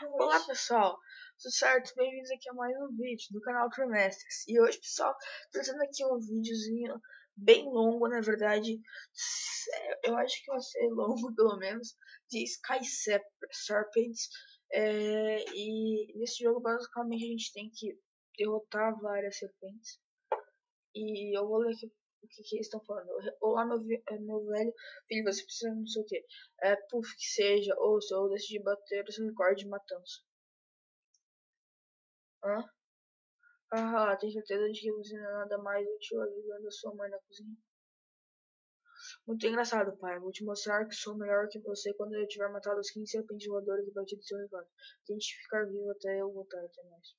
Olá pessoal, tudo certo? Bem-vindos aqui a mais um vídeo do canal Trimestres. E hoje, pessoal, trazendo aqui um videozinho bem longo, na verdade, eu acho que vai ser longo pelo menos, de Sky Serpents. E nesse jogo, basicamente, a gente tem que derrotar várias serpentes. E eu vou ler aqui o que eles estão falando. Olá, meu velho filho, você precisa não sei o que. Puff, que seja, ou se eu decidir bater o seu recorde de matança. Hã? Ah, tem certeza de que você não é nada mais útil ajudando a sua mãe na cozinha? Muito engraçado, pai. Vou te mostrar que sou melhor que você quando eu tiver matado os 15 serpentes voadoras e batido seu recorde. Tente ficar vivo até eu voltar, até mais.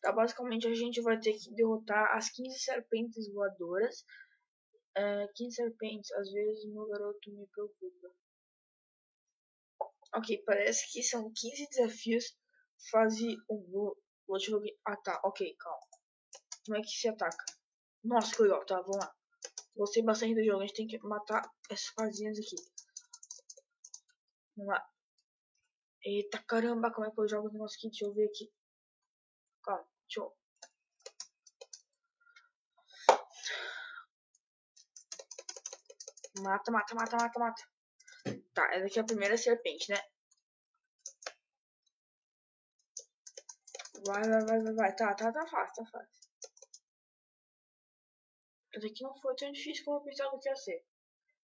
Tá, basicamente a gente vai ter que derrotar as 15 serpentes voadoras. 15 serpentes, às vezes meu garoto me preocupa. Ok, parece que são 15 desafios. Fase 1. Vou te login. Ah tá, ok, calma. Como é que se ataca? Nossa, que legal, tá, vamos lá. Gostei bastante do jogo, a gente tem que matar essas casinhas aqui. Vamos lá. Eita caramba, como é que eu jogo o negócio aqui? Deixa eu ver aqui. Calma, deixa eu... Mata. Tá, essa aqui é a primeira serpente, né? Vai. Tá fácil. Essa aqui não foi tão difícil como eu pensava que ia ser.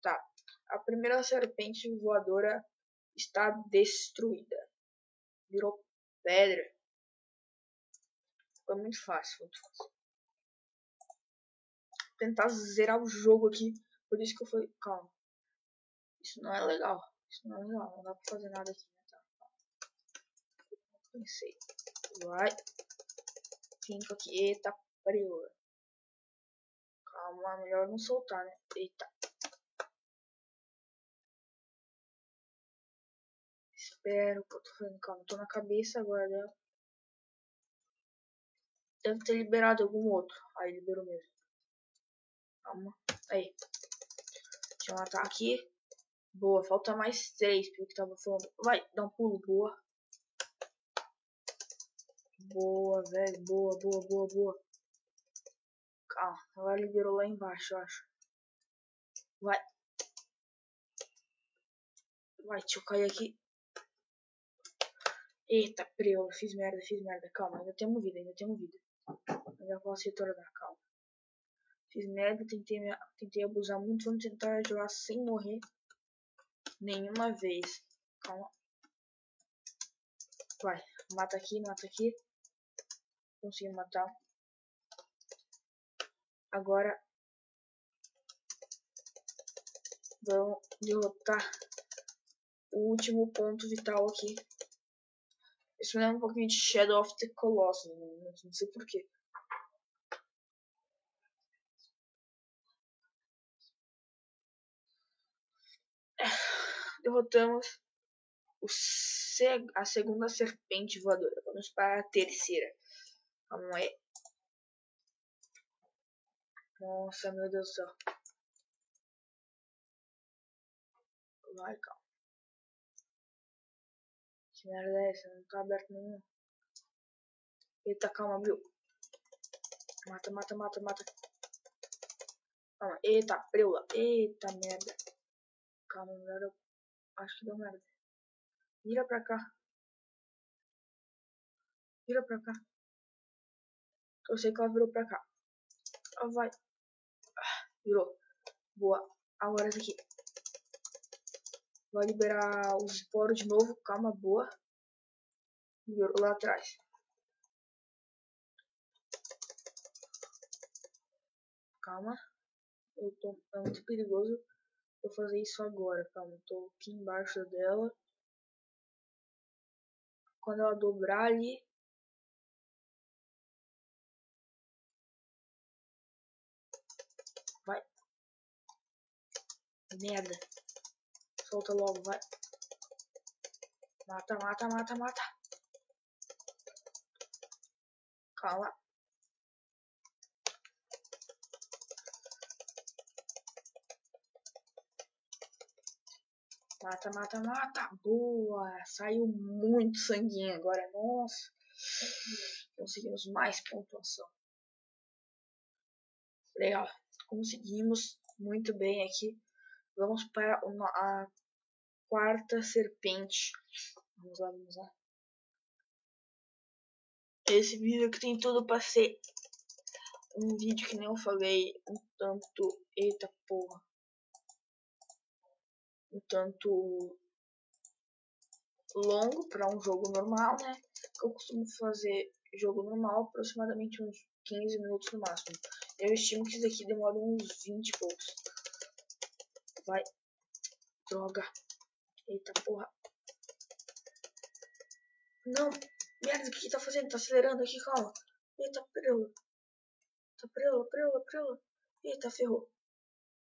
Tá, a primeira serpente voadora está destruída. Virou pedra. Foi muito fácil. Tentar zerar o jogo aqui. Por isso que eu falei, calma. Isso não é legal. Não dá pra fazer nada aqui, né? Tá. Pensei. Vai. Finco aqui. Eita, pariu. Calma, melhor não soltar, né? Eita. Espero que eu tô fazendo. Calma, tô na cabeça agora dela. Deve ter liberado algum outro. Aí liberou mesmo. Calma. Aí. Deixa eu matar aqui. Boa, falta mais 3, pelo que tava falando. Vai, dá um pulo, boa. Boa, velho, boa. Calma, agora liberou lá embaixo, eu acho. Vai, deixa eu cair aqui. Eita, preu, fiz merda. Calma, ainda temos vida. Ainda posso retornar, calma. Fiz merda, tentei abusar muito. Vamos tentar jogar sem morrer nenhuma vez. Calma. Vai, mata aqui. Consegui matar. Agora vamos derrotar o último ponto vital aqui. Isso me lembra um pouquinho de Shadow of the Colossus, não sei porquê. Derrotamos a segunda serpente voadora. Vamos para a terceira. Vamos aí. Nossa, meu Deus do céu. Vai, calma. Que merda é essa? Não tá aberto nenhum. Eita, calma, abriu. Mata. Calma. Eita, preula. Eita, merda. Calma, melhor eu... Acho que deu merda. Vira pra cá. Eu sei que ela virou pra cá. Ela vai. Virou. Boa. Agora essa aqui. Vai liberar os esporos de novo. Calma, boa. Liberou lá atrás. Calma. É muito perigoso eu fazer isso agora. Calma, tô aqui embaixo dela. Quando ela dobrar ali. Vai. Merda. Solta logo, vai. Mata. Calma. Mata, mata, mata. Boa. Saiu muito sanguinho agora. Nossa. Conseguimos mais pontuação. Legal. Conseguimos muito bem aqui. Vamos para a quarta serpente. Vamos lá, vamos lá. Esse vídeo aqui tem tudo para ser um vídeo que nem eu falei, um tanto... Eita porra. Um tanto longo para um jogo normal, né? Eu costumo fazer jogo normal aproximadamente uns 15 minutos no máximo. Eu estimo que isso aqui demora uns 20 e poucos. Vai. Droga. Eita porra. Não. Merda, o que tá fazendo? Tá acelerando aqui, calma. Eita, preula. Tá preula, preula, preula. Eita, ferrou.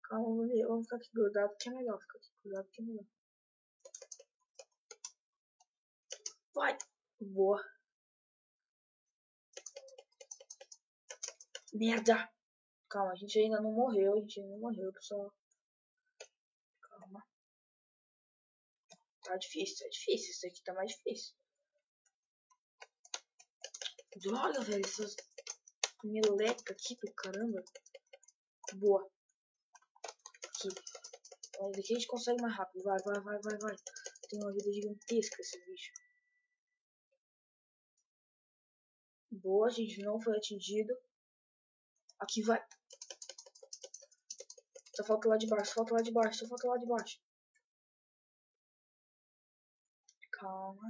Calma, vamos ficar aqui grudado que é melhor. Ficar aqui grudado que é melhor. Vai. Boa. Merda. Calma, a gente ainda não morreu. A gente ainda não morreu, pessoal. Calma. Tá difícil, tá difícil. Isso aqui tá mais difícil. Droga, velho. Essas meleca aqui do caramba. Boa. Aqui. Mas daqui a gente consegue mais rápido. Vai, vai, vai, vai, vai. Tem uma vida gigantesca esse bicho. Boa, a gente não foi atingido. Aqui vai. Só falta lá de baixo, só falta lá de baixo, só falta lá de baixo. Calma.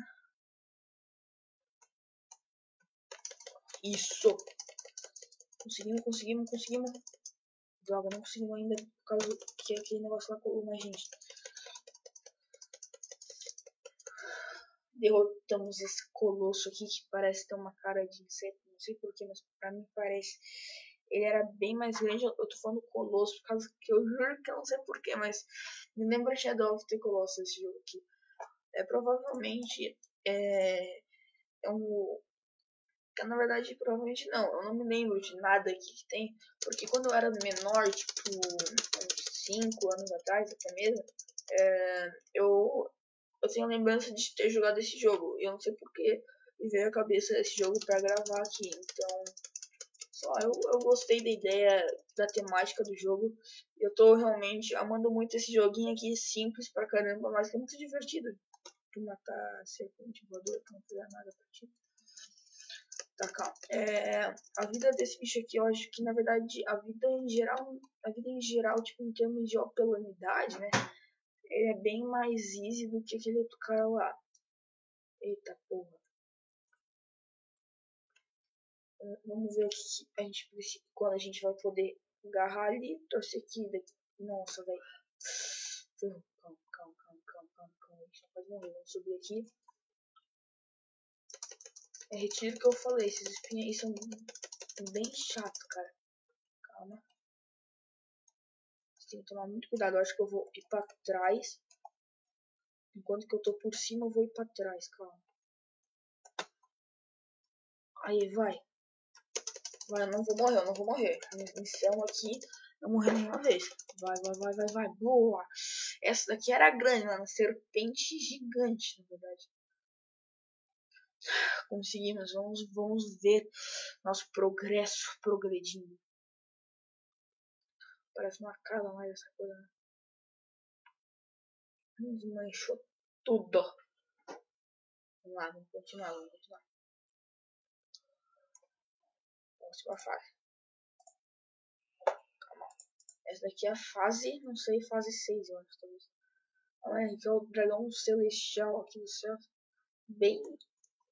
Isso. Conseguimos, conseguimos, conseguimos. Droga, não conseguimos ainda por causa que aquele negócio lá colou mais gente. Derrotamos esse colosso aqui que parece ter uma cara de inseto. Não sei porquê, mas pra mim parece. Ele era bem mais grande. Eu tô falando colosso por causa que eu juro que eu não sei porquê, mas me lembra Shadow of the Colossus esse jogo aqui. Provavelmente é um. Na verdade, provavelmente não. Eu não me lembro de nada aqui que tem. Porque quando eu era menor, tipo, uns 5 anos atrás, até mesmo, eu tenho lembrança de ter jogado esse jogo. E eu não sei porque me veio à cabeça esse jogo pra gravar aqui. Então, só eu gostei da ideia, da temática do jogo. Eu tô realmente amando muito esse joguinho aqui, simples pra caramba, mas que é muito divertido. Tu matar a serpente voadora que não fizer nada pra ti. Tá, calma. A vida desse bicho aqui, eu acho que na verdade a vida em geral, tipo, em termos de apelonidade, né? Ele é bem mais easy do que aquele outro cara lá. Eita porra. Vamos ver aqui a gente precisa, quando a gente vai poder agarrar ali, torcer aqui daqui. Nossa, velho. Calma, calma, calma, calma, calma, calma. A gente não pode morrer. Vamos subir aqui. Retiro o que eu falei. Esses espinhos aí são bem chato, cara. Calma. Você tem que tomar muito cuidado. Eu acho que eu vou ir pra trás. Enquanto que eu tô por cima, eu vou ir pra trás. Calma. Aí, vai. Vai, eu não vou morrer, eu não vou morrer. Missão aqui, não morrer nenhuma vez. Vai, vai, vai, vai, vai. Boa. Essa daqui era grande, mano. Serpente gigante, na verdade. Conseguimos. Vamos ver nosso progresso progredindo. Parece uma casa mais essa coisa, né? Desmanchou tudo. Vamos lá, vamos continuar, vamos continuar. Próxima fase. Calma. Essa daqui é a fase, não sei, fase 6, eu acho, talvez. Aqui é o dragão celestial aqui do céu. Bem.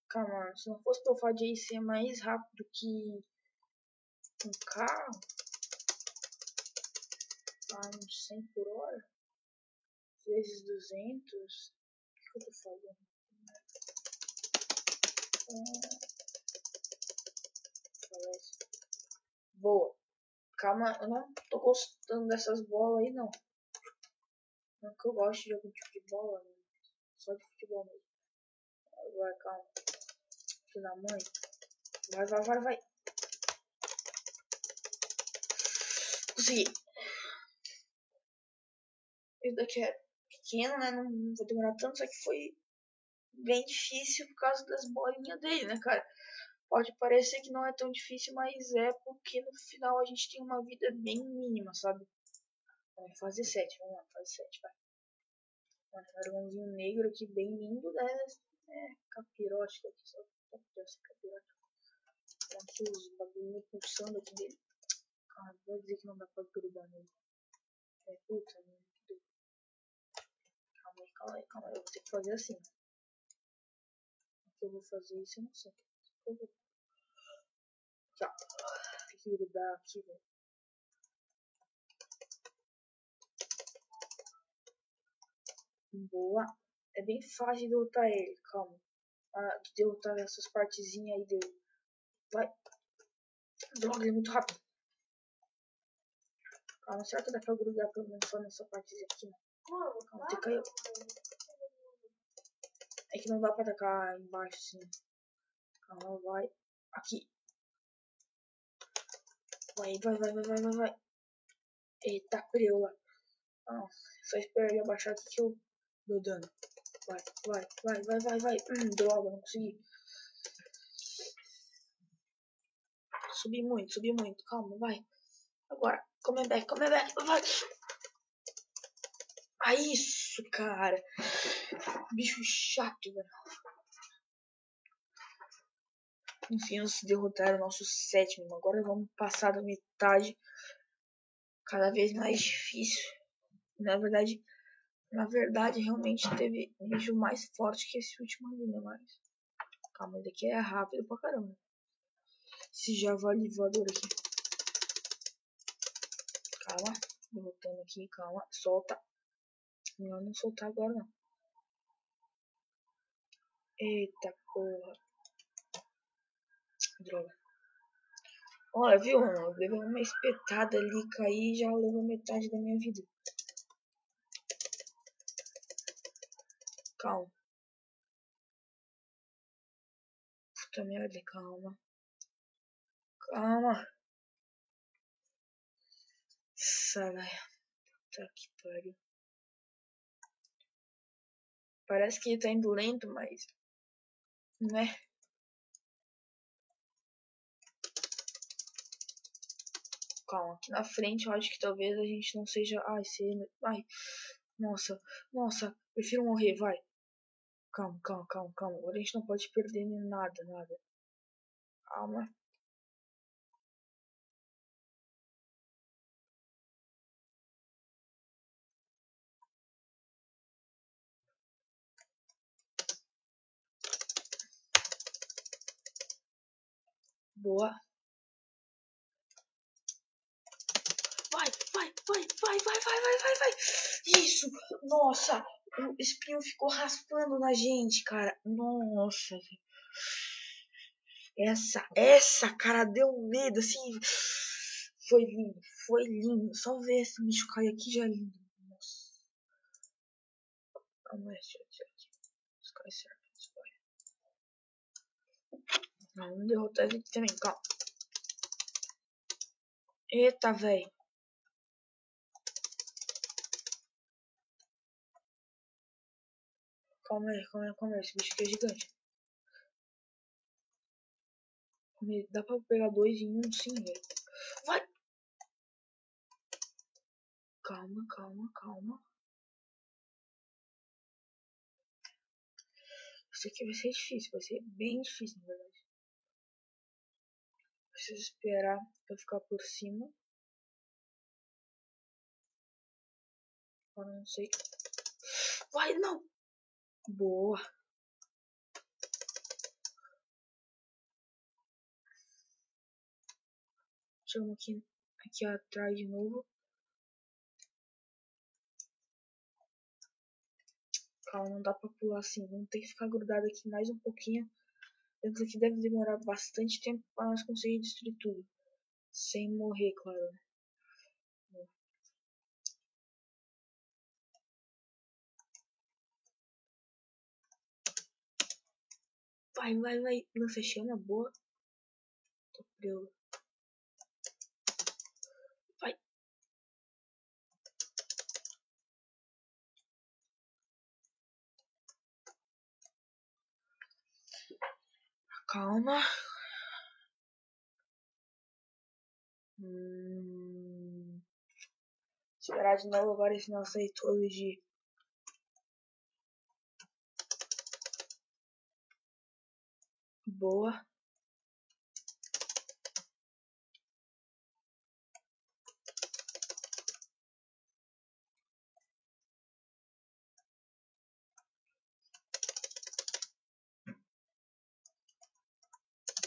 Calma, se não fosse pelo fato de ser mais rápido que um carro, a uns 100 por hora, vezes 200, o que eu tô falando? Boa. Calma, eu não tô gostando dessas bolas aí, não. Não que eu gosto de algum tipo de bola, né? Só de futebol mesmo. Vai, calma. Filho da mãe. Vai, vai, vai, vai. Consegui. Isso daqui é pequeno, né? Não vai demorar tanto, só que foi bem difícil por causa das bolinhas dele, né, cara? Pode parecer que não é tão difícil, mas é porque no final a gente tem uma vida bem mínima, sabe? Vamos fazer 7, vamos lá, fazer 7, vai. Um dragãozinho negro aqui, bem lindo, né? É, capirote aqui, só capirote. Tem aqui os bagulhinhos pulsando aqui dele. Ah, vou dizer que não dá pra grudar nele. É, puta, né? Calma aí, calma aí. Eu vou ter que fazer assim. O que eu vou fazer isso, eu não sei. Tá. Tem que grudar aqui, velho. Boa. É bem fácil de derrotar ele, calma. De derrotar essas partezinhas aí dele. Vai. Droga, ele é muito rápido. Calma, será que dá pra grudar pelo menos só nessa partezinha aqui? Calma, você caiu. É que não dá pra atacar embaixo assim. Calma, vai. Aqui. Vai. Eita, preula. Ah, só esperar ele abaixar aqui que eu dou dano. Vai. Droga, não consegui. Subi muito. Calma, vai. Agora, come back, vai. Ah, isso, cara. Bicho chato, velho. Enfim, eles derrotaram o nosso sétimo. Agora vamos passar da metade. Cada vez mais difícil. Na verdade, realmente teve bicho mais forte que esse último ali, né? Mas calma, ele aqui é rápido pra caramba. Esse javali voador aqui. Calma, derrotando aqui, calma. Solta. Não soltar agora, não. Eita porra. Droga. Olha, viu, mano? Eu levei uma espetada ali, caí e já levou metade da minha vida. Calma. Puta merda, calma. Calma. Nossa, velho. Puta que pariu. Parece que ele tá indo lento, mas... né? Calma, aqui na frente eu acho que talvez a gente não seja... Ai, nossa, prefiro morrer, vai. Calma. Agora a gente não pode perder nada. Calma. Boa. Vai. Isso. Nossa. O espinho ficou raspando na gente, cara. Nossa. Essa, cara, deu medo, assim. Foi lindo. Só ver esse bicho cair aqui já é lindo. Nossa. Calma aí, aqui. Sky Serpent, vai. Vamos derrotar ele aqui também, calma. Eita, velho. Calma aí. Esse bicho aqui é gigante. Dá pra pegar dois em um, sim, velho. Vai! Calma. Isso aqui vai ser difícil. Vai ser bem difícil, na verdade. Preciso esperar eu ficar por cima. Agora não sei. Vai, não! Boa. Chegamos aqui atrás de novo. Calma, não dá pra pular assim. Vamos ter que ficar grudado aqui mais um pouquinho. Isso aqui deve demorar bastante tempo para nós conseguir destruir tudo. Sem morrer, claro. Vai. Lança chama, boa. Tô preso. Vai. Calma. Esperar de novo agora esse nosso aí todo de... Boa.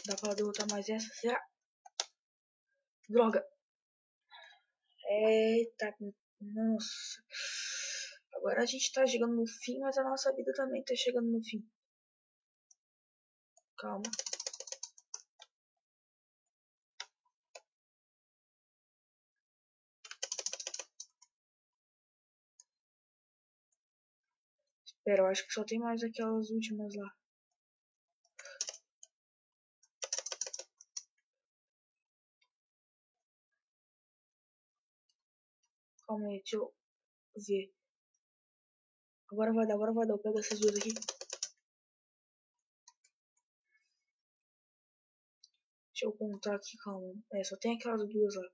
Dá pra derrotar mais essa? Será? Droga. Eita. Nossa. Agora a gente tá chegando no fim, mas a nossa vida também tá chegando no fim. Calma. Espera, eu acho que só tem mais aquelas últimas lá. Calma aí, deixa eu ver. Agora vai dar, agora vai dar. Eu pego essas duas aqui. Deixa eu contar aqui, calma. Só tem aquelas duas lá.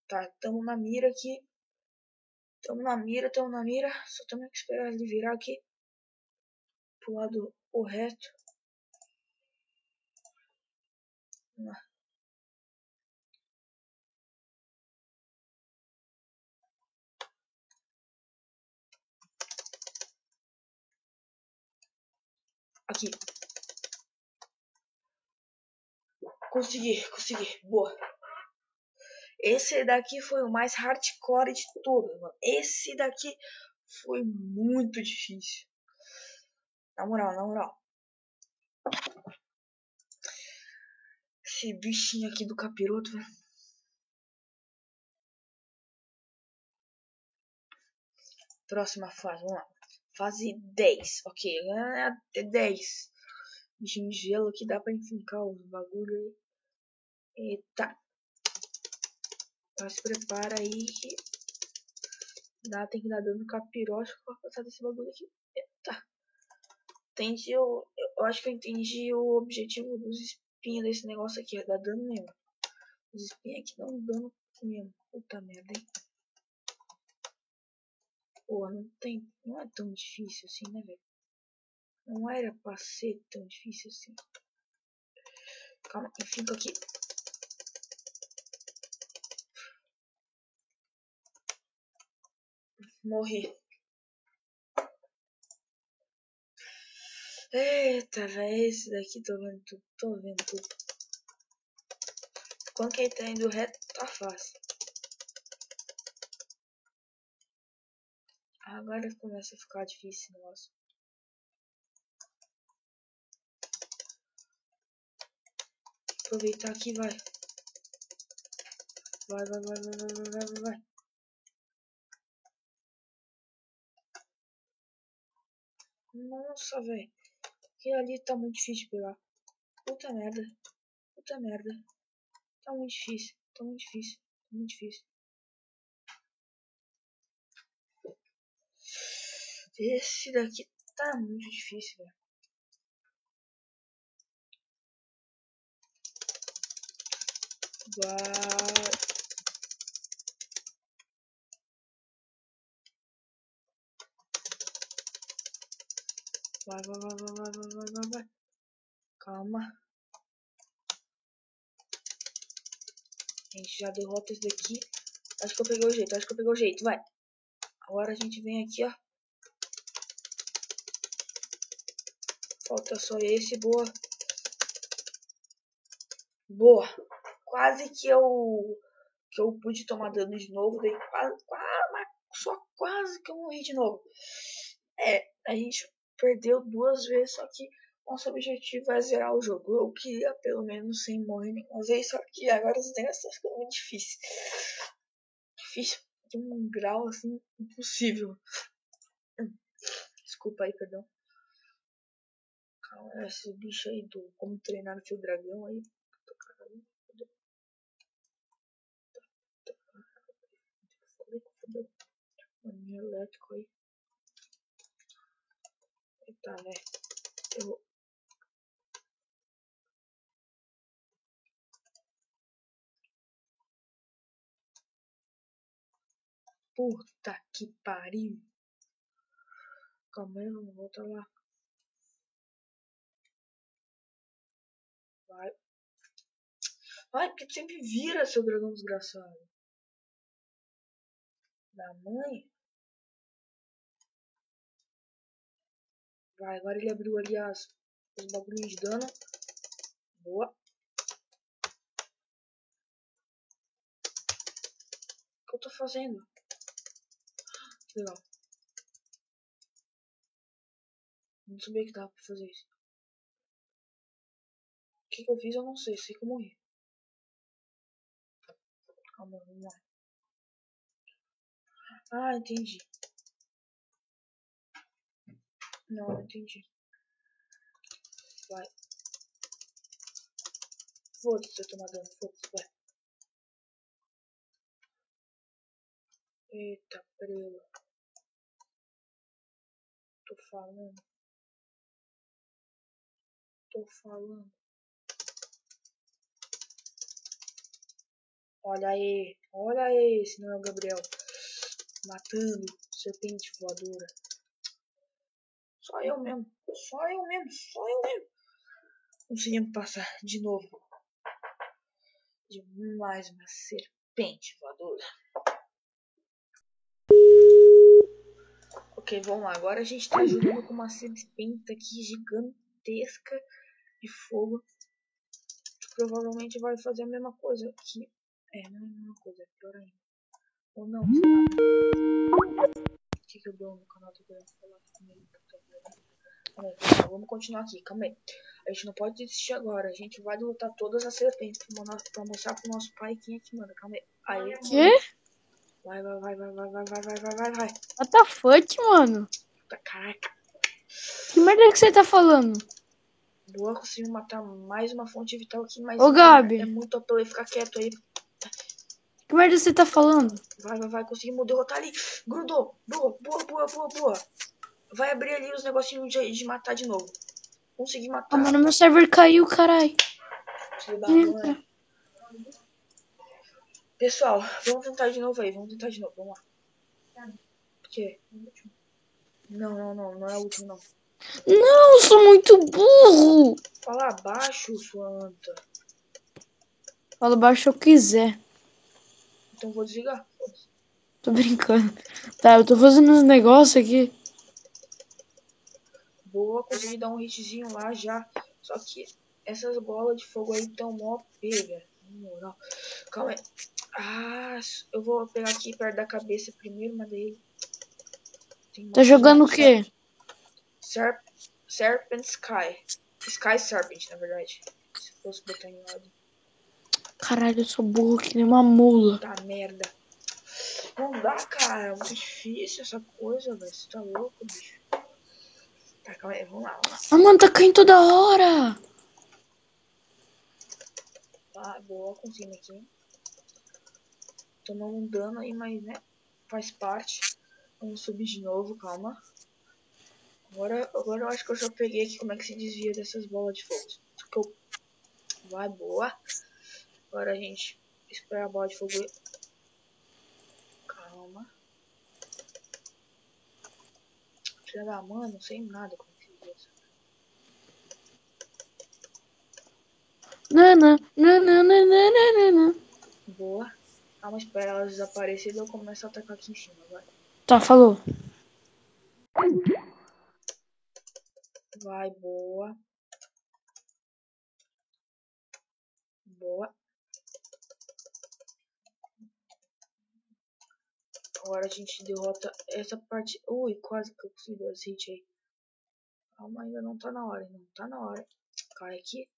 Tá, tamo na mira aqui. Tamo na mira. Só temos que esperar ele virar aqui. Pro lado correto. Aqui. Consegui. Boa. Esse daqui foi o mais hardcore de todos, mano. Esse daqui foi muito difícil. Na moral. Esse bichinho aqui do capiroto, velho. Próxima fase, vamos lá. Fase 10. Ok, é 10. Bichinho de gelo aqui, dá pra enfincar os bagulho aí. Eita. Então se prepara aí que tem que dar dano no capirote pra passar desse bagulho aqui. Eita. Entendi, eu acho que eu entendi o objetivo dos espinhos desse negócio aqui. É dar dano mesmo. Os espinhos aqui dão dano mesmo. Puta merda, hein. Pô, não é tão difícil assim, né, velho? Não era pra ser tão difícil assim. Calma, fica aqui. Morri. Eita, velho, esse daqui tô vendo tudo. Quando que ele tá indo reto, tá fácil. Agora começa a ficar difícil o negócio. Aproveitar aqui, vai. Vai. Nossa, velho. Aquele ali tá muito difícil de pegar. Puta merda. Tá muito difícil. Esse daqui tá muito difícil, velho. Vai. Vai. Calma. A gente já derrota esse daqui. Acho que eu peguei o jeito, vai. Agora a gente vem aqui, ó. Falta só esse, boa. Quase que eu pude tomar dano de novo, daí quase que eu morri de novo. A gente perdeu 2 vezes, só que nosso objetivo é zerar o jogo. Eu queria pelo menos sem morrer nenhuma vez, só que agora os negócios estão ficando muito difíceis. Difícil de um grau assim impossível. Desculpa aí, perdão. Calma, esse bicho aí do como treinar o seu dragão aí. Caralho, maninho elétrico aí. Eita, né? Eu... Puta que pariu. Calma aí, vamos voltar lá. Vai. Ai, porque tu sempre vira, seu dragão desgraçado. Da mãe. Vai, agora ele abriu ali os bagulhos de dano. Boa. O que eu tô fazendo? Legal. Não sabia que dava pra fazer isso. O que eu fiz eu não sei. Sei que eu morri. Calma, vamos lá. Ah, entendi. Não entendi. Vai. Foda-se eu tomar dano. Foda-se, vai. Eita, prela. Tô falando. Tô falando. Olha aí. Olha aí. Esse não é o Gabriel. Matando. Serpente voadora. Só eu mesmo. Só eu mesmo. Só eu mesmo. Conseguimos passar de novo. De mais uma serpente voadora. Ok, vamos lá. Agora a gente tá jogando com uma serpente aqui gigantesca de fogo. Que provavelmente vai fazer a mesma coisa aqui. É, não é a mesma coisa, é pior ainda. Ou não, sei lá. O que eu dou no canal do Grande falar comigo? Vamos continuar aqui, calma aí. A gente não pode desistir agora. A gente vai lutar todas as serpentes pra mostrar pro nosso pai quem é que manda. Calma aí. Aí. Quê? Vai. What the fuck, mano? Caraca. Que merda que você tá falando? Boa, conseguiu matar mais uma fonte vital aqui, mas Ô, Gabi. é muito apelo ficar quieto aí. Que merda você tá falando? Vai, conseguimos derrotar ali. Grudou. Boa. Vai abrir ali os negocinhos de matar de novo. Consegui Ah, matar. mano, meu server caiu, carai. Filho da mãe. Pessoal, vamos tentar de novo aí. Vamos lá. O quê? Não é o último não. Não, eu sou muito burro. Fala abaixo, sua anta. Fala baixo se eu quiser. Então vou desligar. Tô brincando. Tá, eu tô fazendo uns negócios aqui. Boa, consegui dar um hitzinho lá já. Só que essas bolas de fogo aí tão mó pega. Na moral. Calma aí. Ah, eu vou pegar aqui perto da cabeça primeiro, mas daí... Tá jogando o quê? Serpent Sky. Sky Serpent, na verdade. Se fosse botar em ordem. Caralho, eu sou burro que nem uma mula. Tá merda. Não dá, cara. É muito difícil essa coisa, velho. Você tá louco, bicho. Tá, calma aí. Vamos lá. Ah, mano, tá caindo toda hora. Tá, boa. Conseguimos aqui. Tomamos um dano aí, mas, né? Faz parte. Vamos subir de novo, calma. Agora eu acho que eu já peguei aqui como é que se desvia dessas bolas de fogo. Vai, boa. Agora a gente espera a bola de fogo. Calma. Filha da mãe, não sei nada como que se desvia essa. Nananana. Boa. Calma, espera elas desaparecerem e eu começo a atacar aqui em cima, vai. Tá, falou. Vai, boa. Boa. Agora a gente derrota essa parte. Ui, quase que eu consegui dar esse hit aí. Calma, ainda não tá na hora. Não tá na hora. Cai aqui.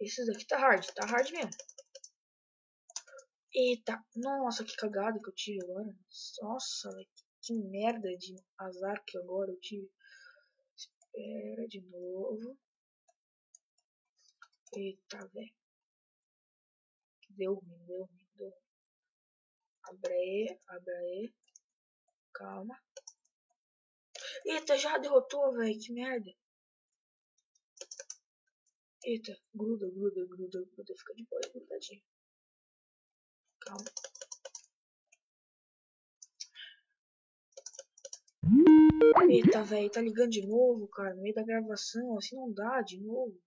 Esse daqui tá hard mesmo. Eita, nossa, que cagada que eu tive agora. Nossa, que merda de azar que agora eu tive. Espera de novo. Eita, velho. Deu ruim. Abre aí. Calma. Eita, já derrotou, velho. Que merda. Eita, gruda. Fica de boa, grudadinho. Calma. Eita, velho. Tá ligando de novo, cara. No meio da gravação. Assim não dá, de novo.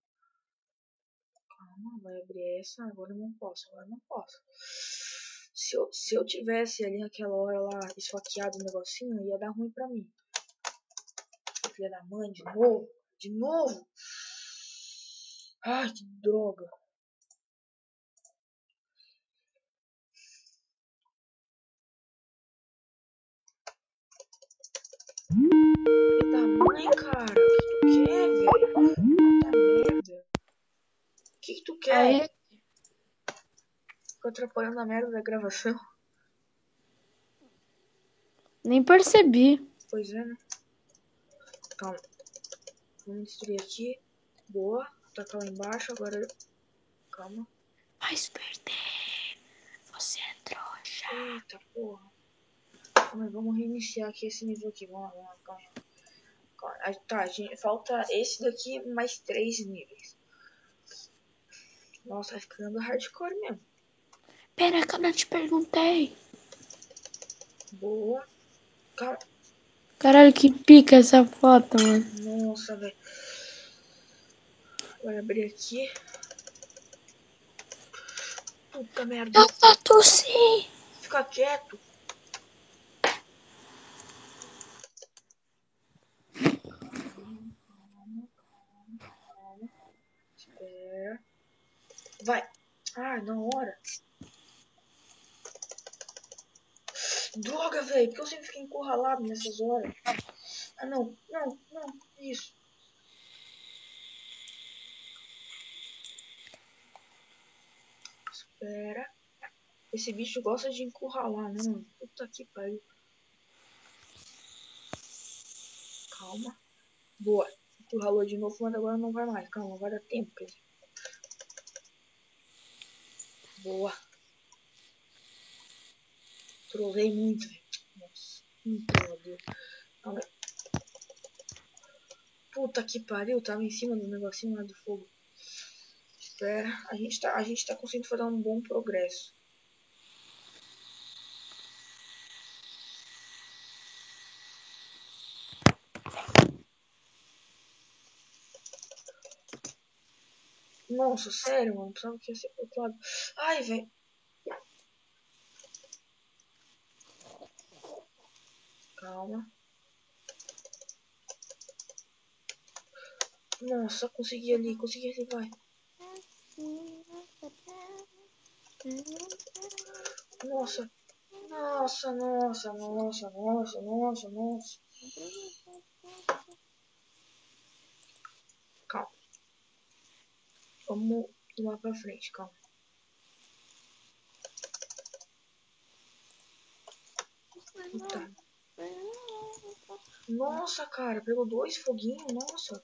Calma, vai abrir essa. Agora eu não posso. Se eu tivesse ali naquela hora lá esfaqueado o negocinho, ia dar ruim pra mim. Filha da mãe, de novo. Ai, que droga. Filha da mãe, cara. O que tu quer, velho? Puta merda. O que tu quer? Aí, Ficou atrapalhando a merda da gravação. nem percebi. Pois é, né? Calma. Vamos destruir aqui. Boa. Tacar lá embaixo. Agora. Calma. Vai perder. Você é trouxa. Eita porra. Calma, vamos reiniciar aqui esse nível aqui. Vamos lá, calma. Tá, gente, falta esse daqui mais 3 níveis. Nossa, vai ficando hardcore mesmo. Pera que eu não te perguntei. Boa. Calma. Caralho, que pica essa foto, mano. Nossa, velho. Vai abrir aqui. Puta merda. Eu tô tossindo. Fica quieto. Calma. Espera. Vai. Ah, na hora. Droga, velho. Por que eu sempre fico encurralado nessas horas? Ah, não. Isso. Espera. Esse bicho gosta de encurralar, né, mano? Puta que pariu. Calma. Boa. Encurralou de novo, mas agora não vai mais. Calma, vai dar tempo, quer dizer. Boa. Trovei muito, velho. Nossa. Trollador. Calma aí. Puta que pariu. Tava em cima do negocinho lá do fogo. Espera. A gente tá conseguindo fazer um bom progresso. Nossa, sério, mano. Pensava que ia ser pro outro lado. Ai, velho. Calma. Nossa, consegui ali, vai. Nossa. Nossa. Calma. Vamos lá pra frente, calma. Tá. Nossa, cara, pegou 2 foguinhos, nossa.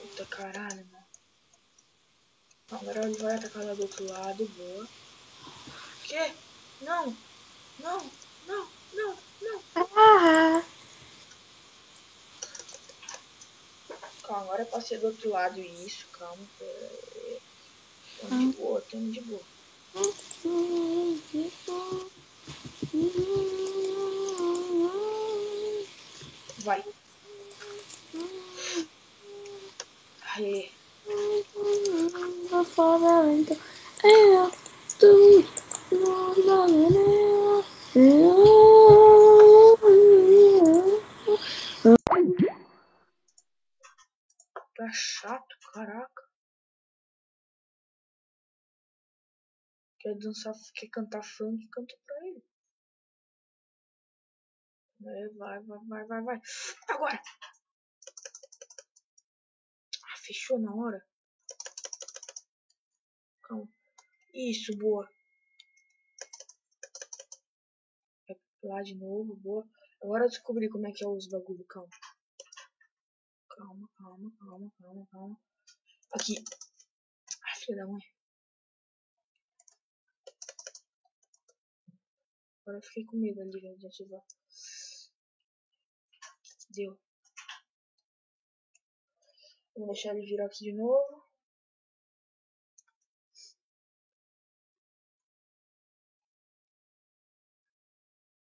Puta caralho, mano. Agora ele vai atacar lá do outro lado, boa. Que? Não. Ah, Calma, agora eu passei do outro lado isso, calma. Tamo de boa. Vai. Aê. Tá chato, caraca. Quer dançar, quer cantar funk, canta pra ele. Vai. Agora. Ah, fechou na hora. calma. Isso, boa. Vai lá de novo, boa. Agora eu descobri como é que eu uso o bagulho, calma. Calma, calma, calma, calma, calma. Aqui. Ai, filha da mãe. Agora eu fiquei com medo ali de ativar. Deu. Vou deixar ele virar aqui de novo.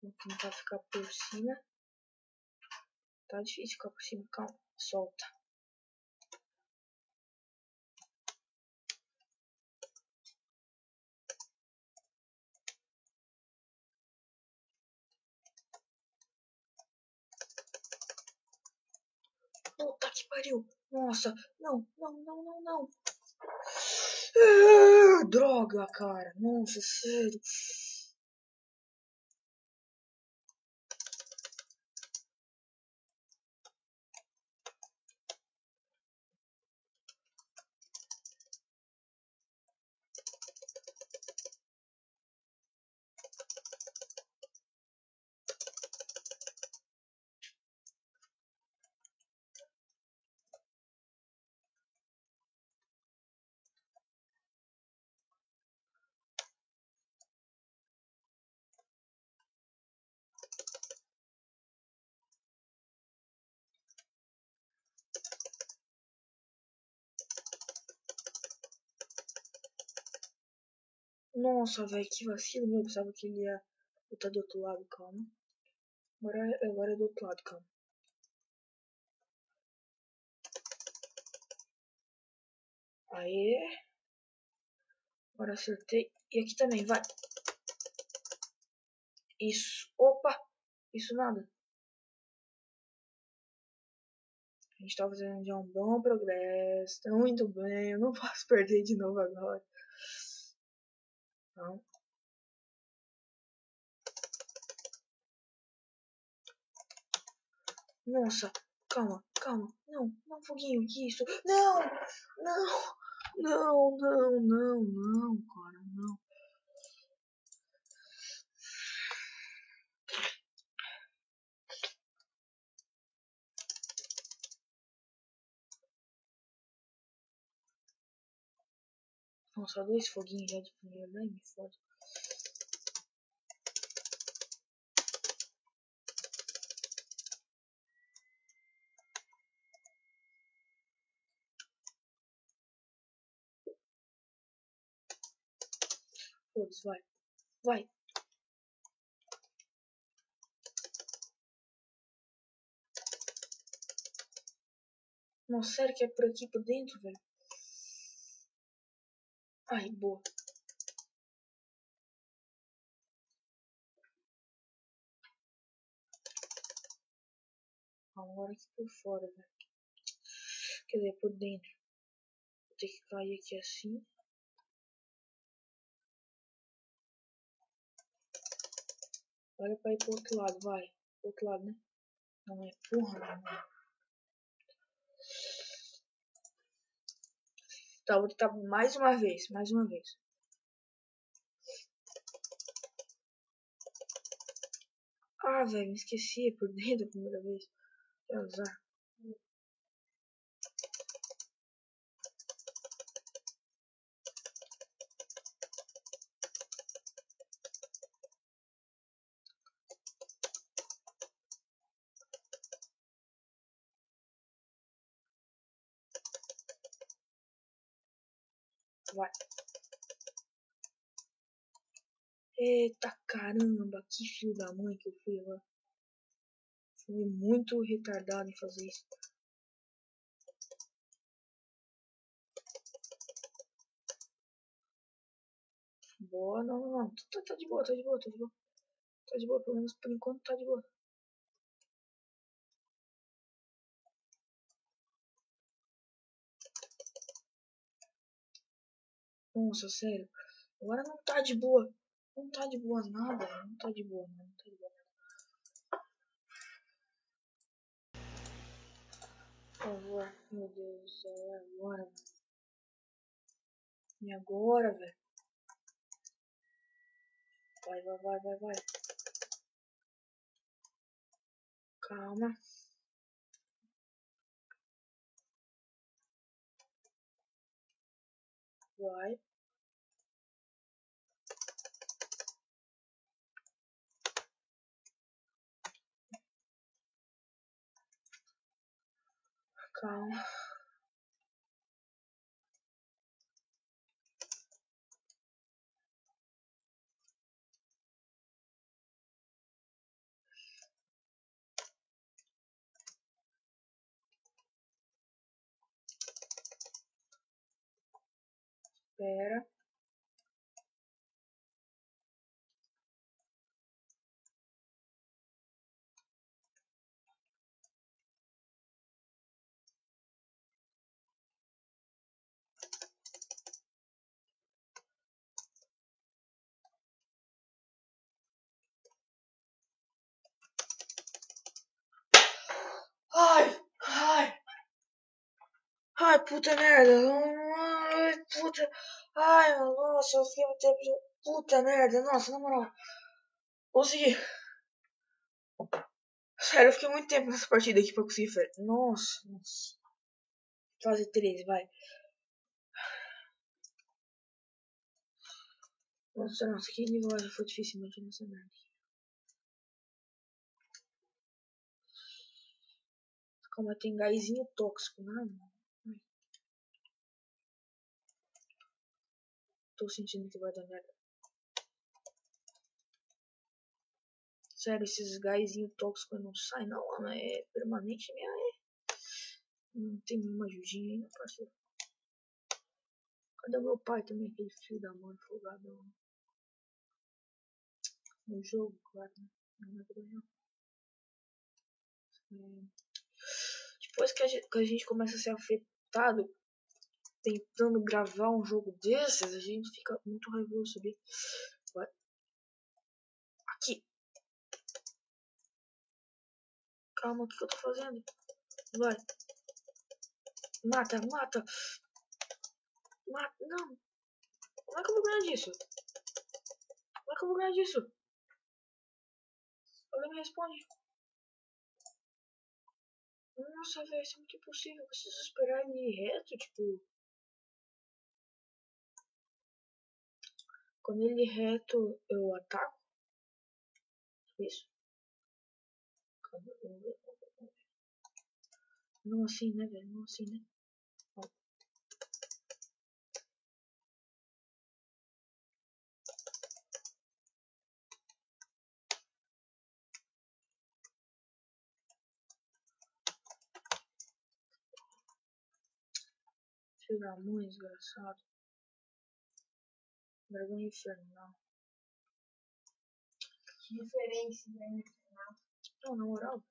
Vou tentar ficar por cima. Tá difícil ficar por cima. Calma. Solta. Puta que pariu. Nossa. Não, não, não, não, não. Droga, cara. Nossa, sério. Nossa, velho, que vacilo meu. Eu pensava que ele ia botar do outro lado, calma. Agora é do outro lado, calma. Aê. Agora acertei. E aqui também, vai. Isso. Opa. Isso nada. A gente tá fazendo já um bom progresso. Tá muito bem. Eu não posso perder de novo agora. Não. Nossa. Calma, calma. Não, não, foguinho. Que isso? Não. Não. Não, não, não, não, cara. Não. Nossa, dois foguinhos já de primeiro. Daí me fode. Foda-se, vai. Vai. Nossa, sério que é por aqui por dentro, velho? Ai, boa. Agora aqui por fora, velho. Quer dizer, por dentro. Vou ter que cair aqui assim. Olha pra ir pro outro lado, vai. Pro outro lado, né? Não é, porra, não. Tá, vou tentar mais uma vez, mais uma vez. Ah, velho, me esqueci, é por dentro a primeira vez. Que azar. Vai. Eita caramba, que filho da mãe que eu fui agora. Fui muito retardado em fazer isso. Boa, não, não, não. Tá de boa, tá de boa, tá de boa. Tá de boa, pelo menos por enquanto tá de boa. Nossa, sério. Agora não tá de boa. Não tá de boa nada. Não tá de boa, não tá de boa nada. Por favor, meu Deus do céu, é agora. E agora, velho? Vai. Calma. Vai. Calma. Espera. Ai, puta merda. Ai, puta. Ai, nossa, eu fiquei muito tempo. Puta merda, nossa, na moral. Consegui. Sério, eu fiquei muito tempo nessa partida aqui pra conseguir fazer. Nossa. Fase 3, vai. Nossa, que nível já foi difícil aqui nessa merda. Calma, tem gásinho tóxico, né? Tô sentindo que vai dar merda. Sério, esses gásinho tóxicos não saem não, mano. É permanente mesmo. Não tem nenhuma ajudinha aí, não, parceiro. Cadê o meu pai também, aquele filho da mãe, folgadão? No jogo, claro, né? Não é vida real. Depois que a gente começa a ser afetado tentando gravar um jogo desses, a gente fica muito raivoso, sabia? Vai. Aqui. Calma, o que eu tô fazendo? Vai. Mata. Não. Como é que eu vou ganhar disso? Alguém me responde. Nossa, velho, isso é muito impossível. Eu preciso esperar ele ir reto, tipo. Quando ele ir reto, eu ataco. Isso. Calma, vamos ver. Não assim, né, velho? Não assim, né? Ó. Filho da mãe, desgraçado. Vergonha infernal. Que referência, né? Não, na moral.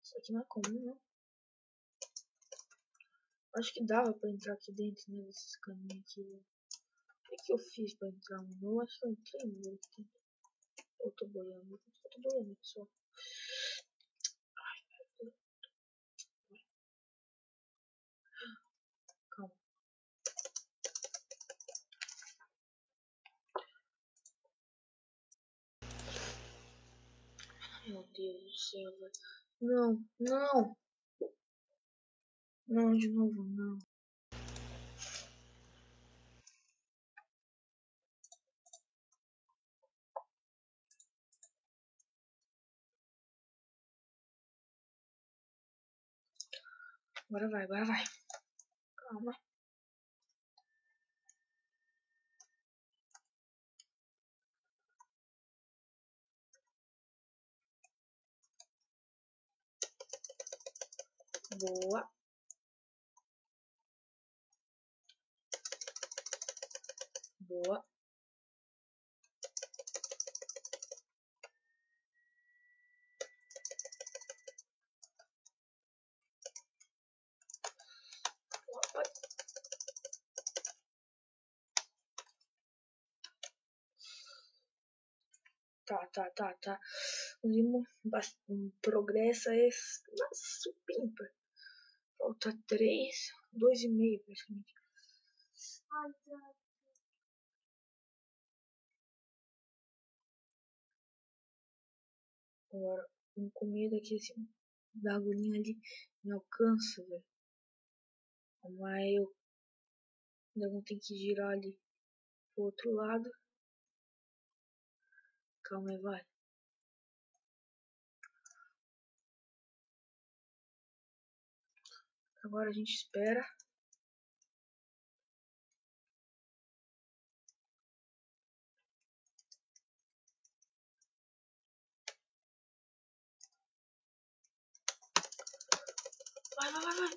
Isso aqui não é comum, não. Acho que dava pra entrar aqui dentro, né? Desses caminhos aqui. O que eu fiz pra entrar, mano? Eu acho que eu entrei no aqui. Eu tô boiando, pessoal. Calma. Meu Deus do céu, velho. Não. Não, de novo, não. Agora vai. Calma. Boa. Tá. Progressa é supimpa. Falta 3, 2,5 praticamente. Ai, tá. Agora, com comida aqui, esse bagulhinho ali me alcança, velho. Mas eu ainda vou ter que girar ali pro outro lado. Calma aí, vai. Agora a gente espera. Vai, vai, vai, vai.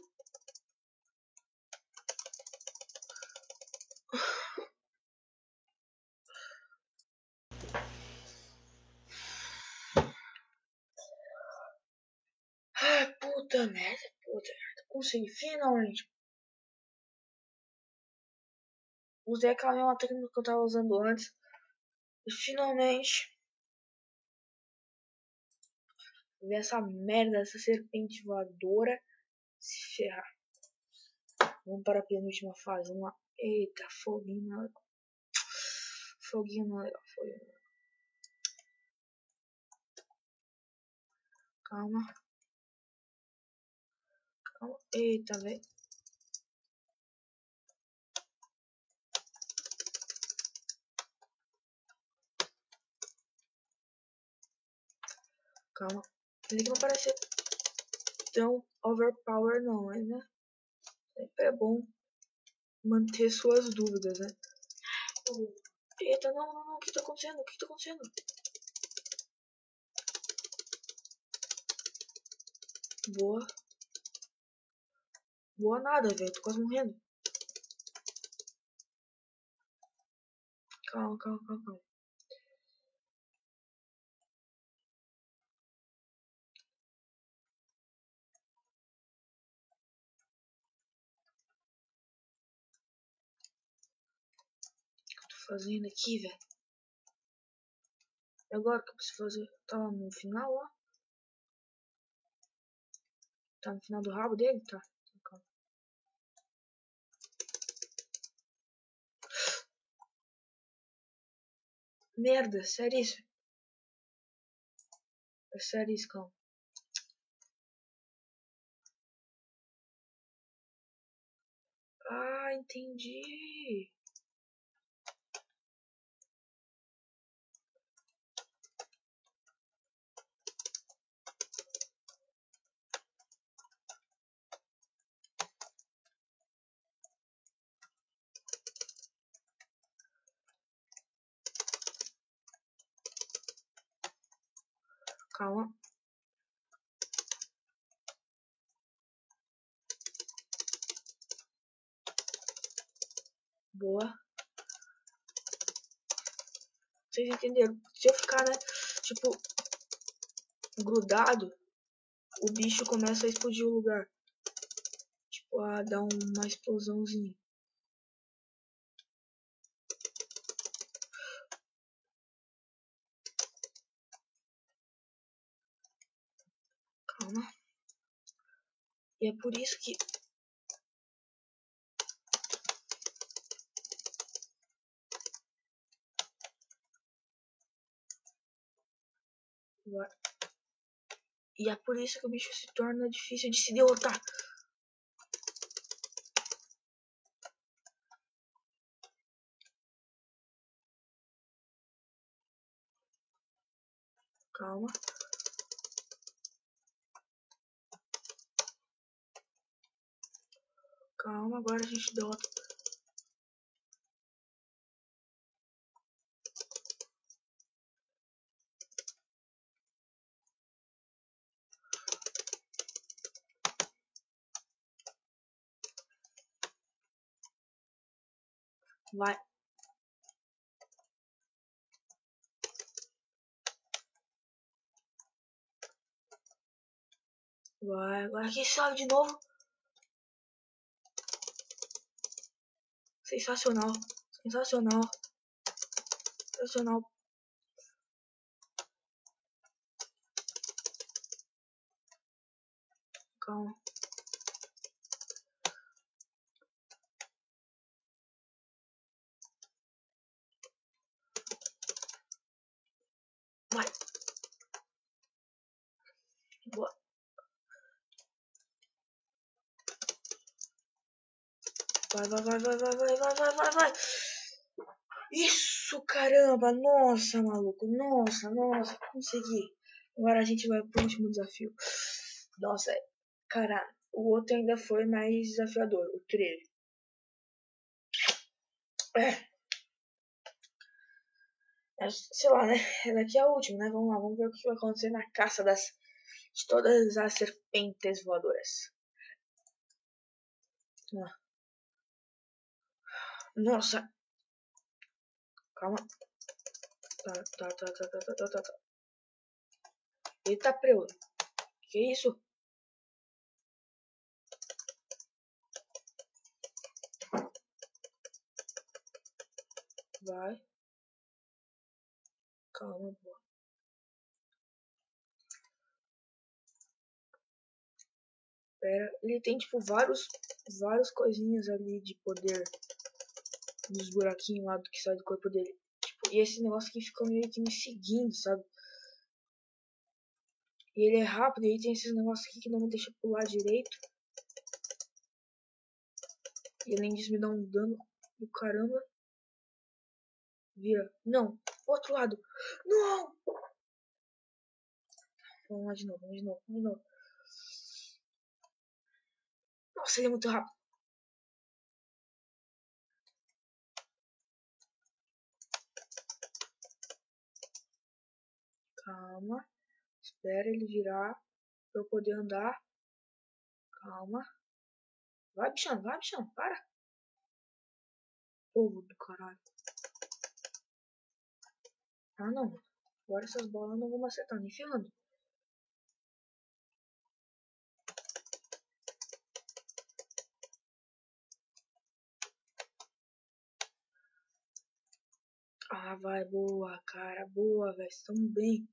Ai, puta merda, puta merda. Consegui, finalmente. Usei aquela mesma técnica que eu tava usando antes. E finalmente. Ver essa merda, essa serpente voadora se ferrar. Vamos para a penúltima fase. Vamos lá. Eita, foguinho não é legal. Foguinho não é legal. Foguinho não é legal. Calma. Calma. Eita, velho. Calma. Isso aqui não parece tão overpower não, mas né? Sempre é bom manter suas dúvidas, né? Eita, não, não, não. O que tá acontecendo? O que tá acontecendo? Boa. Boa nada, velho. Tô quase morrendo. Calma, calma, calma, calma. O que eu tô fazendo aqui, velho? E agora o que eu preciso fazer? Tá lá no final, ó. Tá no final do rabo dele? Tá. Calma. Merda, sério isso? É sério isso, calma. Ah, entendi. Calma. Boa. Vocês entenderam? Se eu ficar, né, tipo, grudado, o bicho começa a explodir o lugar. Tipo, a dar uma explosãozinha. Calma. E é por isso que... E é por isso que o bicho se torna difícil de se derrotar. Calma. Calma, agora a gente derrota. Vai. Vai, agora quem sabe de novo. Sensacional. Sensacional. Sensacional. Calma. Vai. Boa. Vai. Isso, caramba. Nossa, maluco. Nossa. Consegui. Agora a gente vai pro último desafio. Nossa, cara, o outro ainda foi mais desafiador, o 13. Sei lá, né? Daqui é a última, né? Vamos lá, vamos ver o que vai acontecer na caça de todas as serpentes voadoras. Nossa. Calma. Tá. Eita, preu. Que isso? Vai. Calma, boa. Pera, ele tem tipo vários coisinhas ali de poder nos buraquinhos lá do que sai do corpo dele. Tipo, e esse negócio aqui fica meio que me seguindo, sabe? E ele é rápido, e aí tem esses negócios aqui que não me deixa pular direito. E além disso me dá um dano do caramba. Vira. Não. Outro lado. Não! Vamos lá de novo. Nossa, ele é muito rápido. Calma. Espera ele virar pra eu poder andar. Calma. Vai, bichão, para. Povo do caralho. Ah, não. Agora essas bolas não vão me acertar, nem ferrando. Ah, vai, boa, cara. Boa, velho. Estamos bem.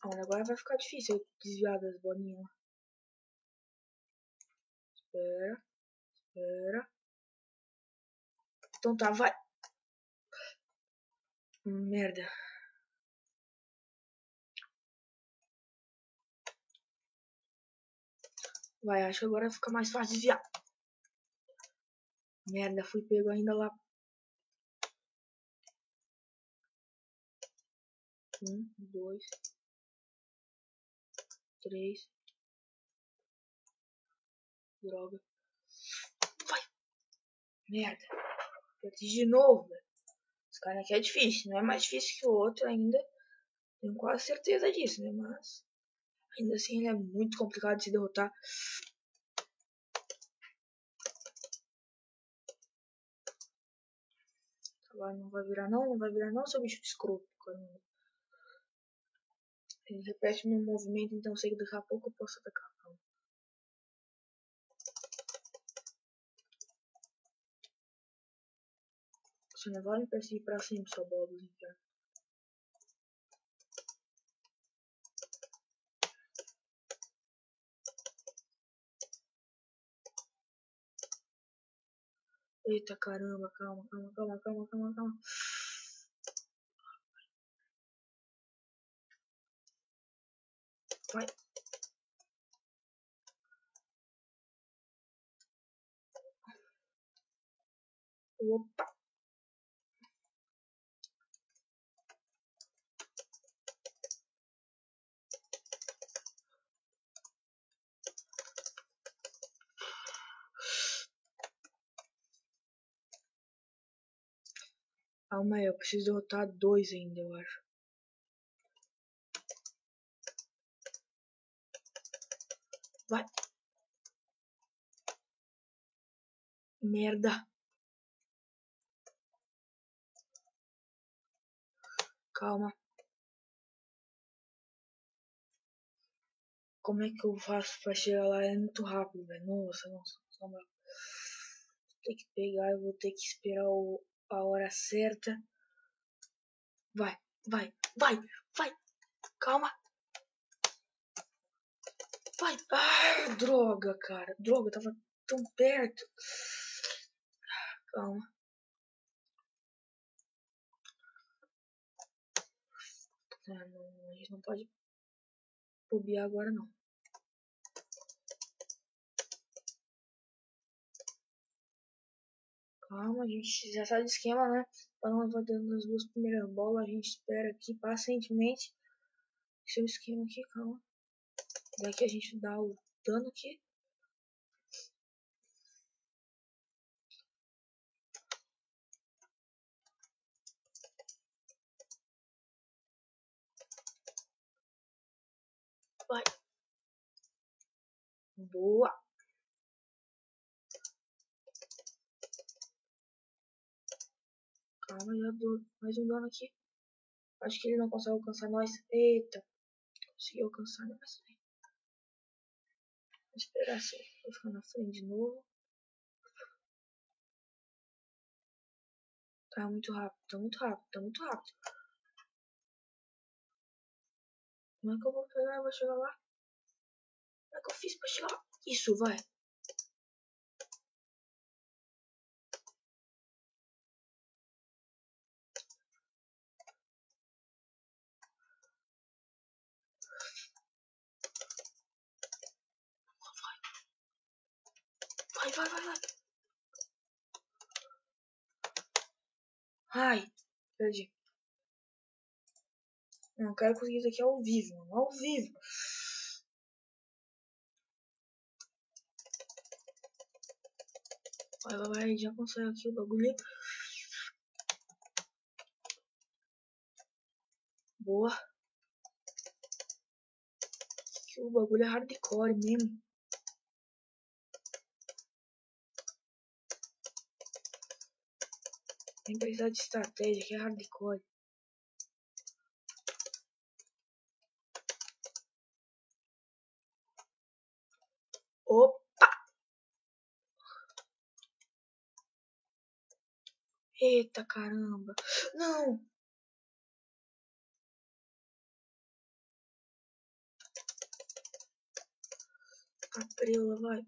Ah, agora vai ficar difícil eu desviar das bolinhas. Espera. Então tá, vai. Merda. Vai, acho que agora fica mais fácil desviar. Merda, fui pego ainda lá. 1, 2, 3. Droga. Vai. Merda. Perdi de novo, velho. Esse cara aqui é difícil. Não é mais difícil que o outro ainda. Tenho quase certeza disso, né? Mas ainda assim ele é muito complicado de se derrotar. Agora não vai virar não, seu bicho de escroto, caramba. Ele repete meu movimento, então eu sei que daqui a pouco eu posso atacar. Calma. Você não vai me perseguir pra cima, sua bola do inferno. Eita caramba, calma. Vai. Opa. Calma aí, eu preciso derrotar 2 ainda, eu acho. Vai. Merda. Calma. Como é que eu faço pra chegar lá? É muito rápido, velho. Nossa. Tem que pegar, eu vou ter que esperar a hora certa. Vai. Calma. Vai. Ah, droga, cara. Droga, tava tão perto. Calma. Tá, não, a gente não pode bobear agora não. Calma, a gente já sabe do esquema, né? Pra não levar dano nas duas primeiras bolas, a gente espera aqui pacientemente. Deixa o esquema aqui, calma. Daqui a gente dá o dano aqui. Vai. Boa. Calma, já dou mais um dano aqui. Acho que ele não consegue alcançar nós. Eita. Conseguiu alcançar nós. Vou esperar assim. Vou ficar na frente de novo. Tá muito rápido, tá muito rápido, tá muito rápido. Como é que eu vou pegar? Eu vou chegar lá. Como é que eu fiz pra chegar lá? Isso, vai. Vai, vai, vai, vai. Ai, perdi. Não, quero conseguir isso aqui ao vivo, mano. Ao vivo. Vai, vai, vai. Já consegue aqui o bagulho. Boa. Que o bagulho é hardcore mesmo. Tem que precisar de estratégia, que é hardcore. Opa! Eita caramba! Não! Caprela, vai.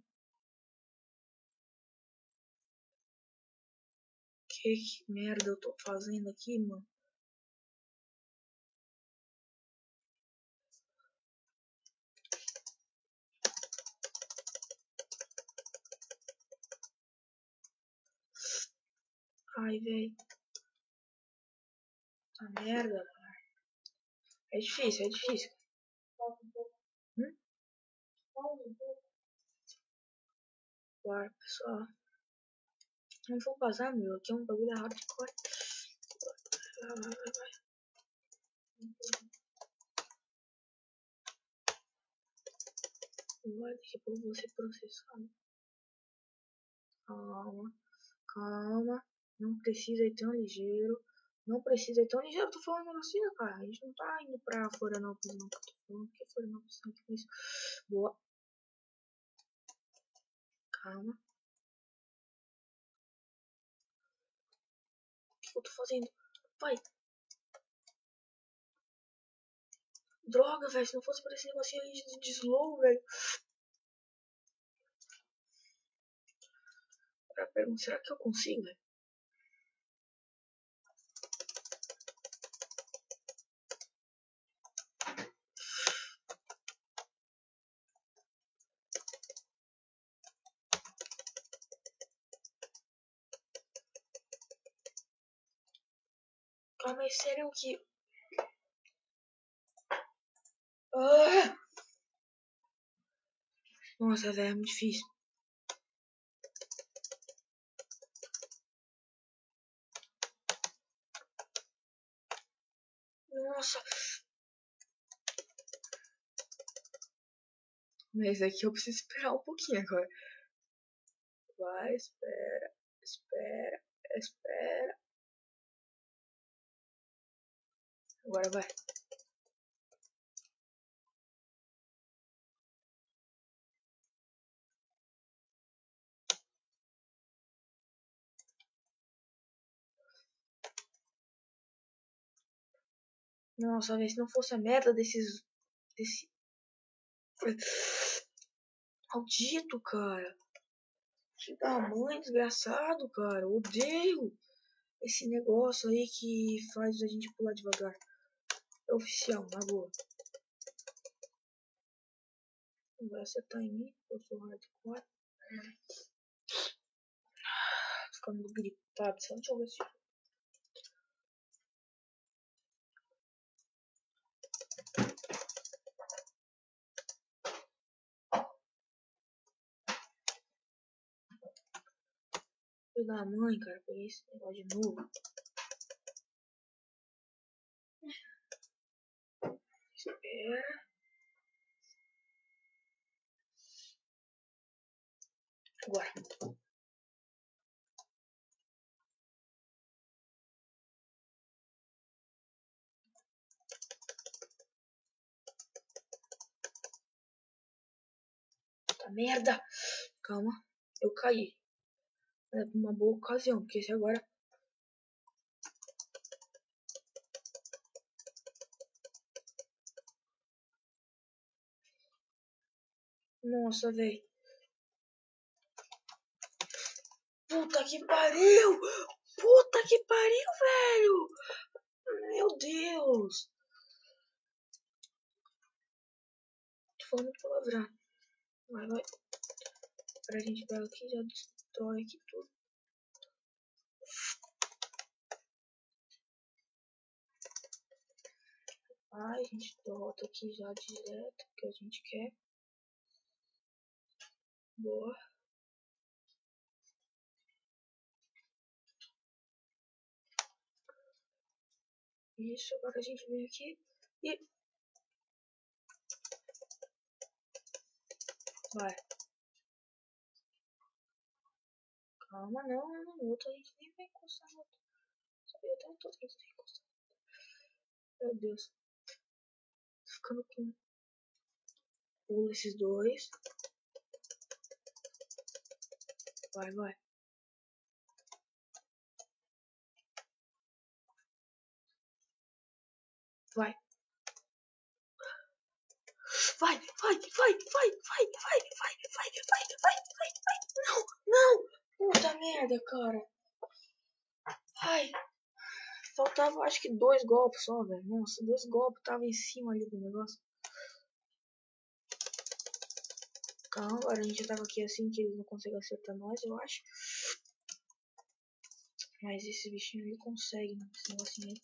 Que merda eu tô fazendo aqui, mano? Ai, velho. Tá merda, cara. É difícil, é difícil. Bora, pessoal. Não vou vazar, meu. Aqui é um bagulho hardcore. Vai, vai, vai, vai. Vai, daqui a pouco vou ser processado. Calma, calma. Não precisa ir tão ligeiro. Não precisa ir tão ligeiro. Eu tô falando assim, cara. A gente não tá indo pra Florianópolis, não. Tô falando que Florianópolis não tem isso. Boa. Calma. O que eu tô fazendo? Vai. Droga, velho. Se não fosse por esse negocinho aí de slow, velho. Agora pergunta, será que eu consigo, velho? Calma aí, sério que... Ah! Nossa, velho, é muito difícil. Nossa. Mas aqui eu preciso esperar um pouquinho agora. Vai, espera, espera, espera. Agora vai. Nossa, velho, se não fosse a merda desse maldito, cara. Que tamanho desgraçado, cara. Odeio esse negócio aí que faz a gente pular devagar. É oficial, na boa. Não vai acertar em mim, eu sou hardcore. Ficando gripado, só deixa eu ver se... Filho da mãe, cara, peguei esse negócio de novo. Espera. Agora. Tá merda. Calma. Eu caí. É uma boa ocasião, porque esse agora... Nossa, velho. Puta que pariu! Puta que pariu, velho! Meu Deus! Tô falando palavrão. Vai. Agora a gente pega aqui e já destrói aqui tudo. Aí a gente volta aqui já direto, que a gente quer. Boa. Isso, agora a gente vem aqui e... Vai. Calma, não. O outro a gente nem vai encostar no outro. Sabia até o todo que a gente tem que encostar. Meu Deus. Tô ficando com... Pula esses dois. Vai. Vai. Não. Puta merda, cara. Ai. Faltava acho que 2 golpes só, velho. Nossa, 2 golpes. Tava em cima ali do negócio. Calma, agora a gente tava aqui assim que eles não conseguem acertar nós, eu acho. Mas esse bichinho ele consegue, né? Esse negocinho aí.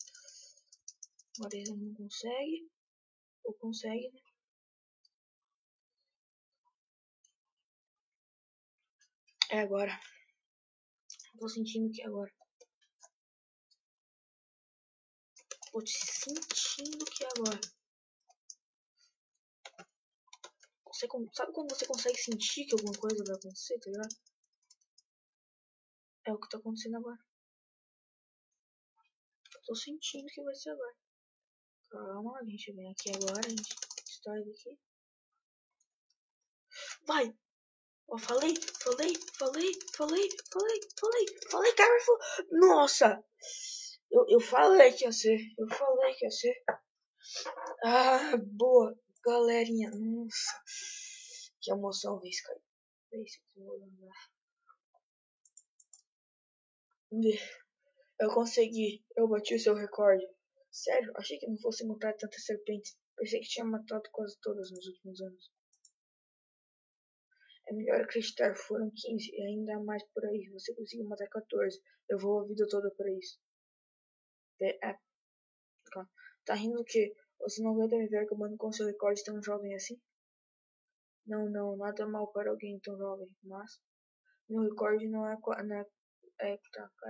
Agora ele não consegue. Ou consegue, né? É agora. Tô sentindo que é agora. Tô sentindo que é agora. Sabe quando você consegue sentir que alguma coisa vai acontecer, tá ligado? É o que tá acontecendo agora. Tô sentindo que vai ser agora. Calma, a gente vem aqui agora, a gente destrói aqui. Vai! Ó, falei, Carrefour! Nossa! Eu falei que ia ser. Ah, boa, galerinha. Nossa, que emoção ver isso, cara. Eu consegui. Eu bati o seu recorde. Sério, achei que não fosse matar tantas serpentes. Pensei que tinha matado quase todas nos últimos anos. É melhor acreditar, foram 15 e ainda mais por aí. Você conseguiu matar 14. Eu vou a vida toda para isso. Tá rindo o quê? Você não aguenta me ver acabando com seu recorde tão jovem assim? Não, nada mal para alguém tão jovem, mas meu recorde não é, é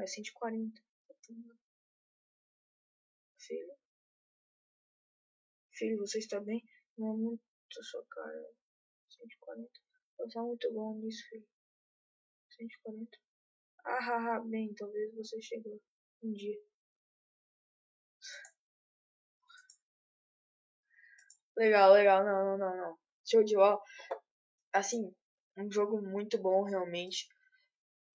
140. Filho, você está bem? Não é muito sua cara. 140. Você é muito bom nisso, filho. 140. Bem, talvez você chegou um dia. Legal, não. Show de bola. Assim, um jogo muito bom, realmente.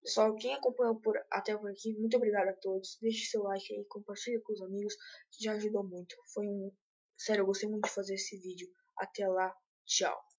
Pessoal, quem acompanhou até por aqui, muito obrigado a todos. Deixe seu like aí, compartilhe com os amigos, que já ajudou muito. Sério, eu gostei muito de fazer esse vídeo. Até lá, tchau.